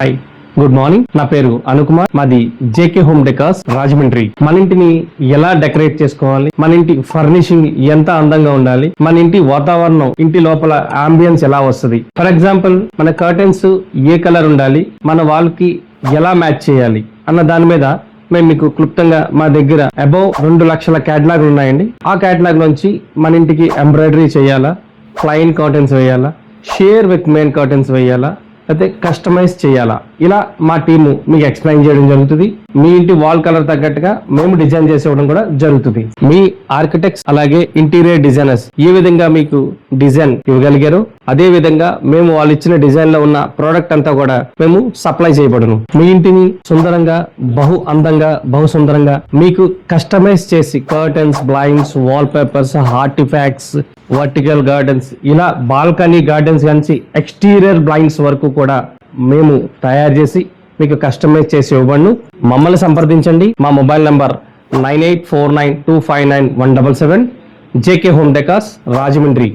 Hi good morning. నా పేరు అనుకుమార్. మాది జేకే హోమ్ డెకార్స్ రాజమండ్రి. మన ఇంటిని ఎలా డెకరేట్ చేసుకోవాలి, మన ఇంటి ఫర్నిషింగ్ ఎంత అందంగా ఉండాలి, మన ఇంటి వాతావరణం, ఇంటి లోపల అంబియన్స్ ఎలా వస్తుంది, ఫర్ ఎగ్జాంపుల్ మన కర్టెన్స్ ఏ కలర్ ఉండాలి, మన వాల్ కి ఎలా మ్యాచ్ చేయాలి అన్న దాని మీద మేము మీకు క్లుప్తంగా మా దగ్గర అబౌవ్ 2 లక్షల క్యాటలాగ్ ఉన్నాయండి. ఆ క్యాటలాగ్ నుంచి మన ఇంటికి ఎంబ్రాయిడరీ చేయాలా, ప్లైన్ కర్టెన్స్ వేయాలా, షేర్ విత్ మెయిన్ కర్టెన్స్ వేయాలా, అయితే కస్టమైజ్ చేయాలా, ఇలా మా టీము మీకు ఎక్స్ప్లెయిన్ చేయడం జరుగుతుంది. మీ ఇంటి వాల్ కలర్ తగ్గట్టుగా మేము డిజైన్ చేసి ఇవ్వడం కూడా జరుగుతుంది. మీ ఆర్కిటెక్ట్స్ అలాగే ఇంటీరియర్ డిజైనర్స్ ఏ విధంగా మీకు డిజైన్ ఇవ్వగలిగారో అదే విధంగా మేము వాళ్ళు ఇచ్చిన డిజైన్ లో ఉన్న ప్రోడక్ట్ అంతా కూడా మేము సప్లై చేయబడును. మీ ఇంటిని సుందరంగా, బహు అందంగా, బహు సుందరంగా మీకు కస్టమైజ్ చేసి curtains, blinds, wall papers, artefacts, vertical gardens, ఇలా బాల్కనీ గార్డెన్స్ నుంచి ఎక్స్టీరియర్ బ్లైండ్స్ వరకు కూడా మేము తయారు చేసి మీకు కస్టమైజ్ చేసి ఇవ్వబడును. మమ్మల్ని సంప్రదించండి. మా mobile number 9849259177. JK home decors Rajahmundry.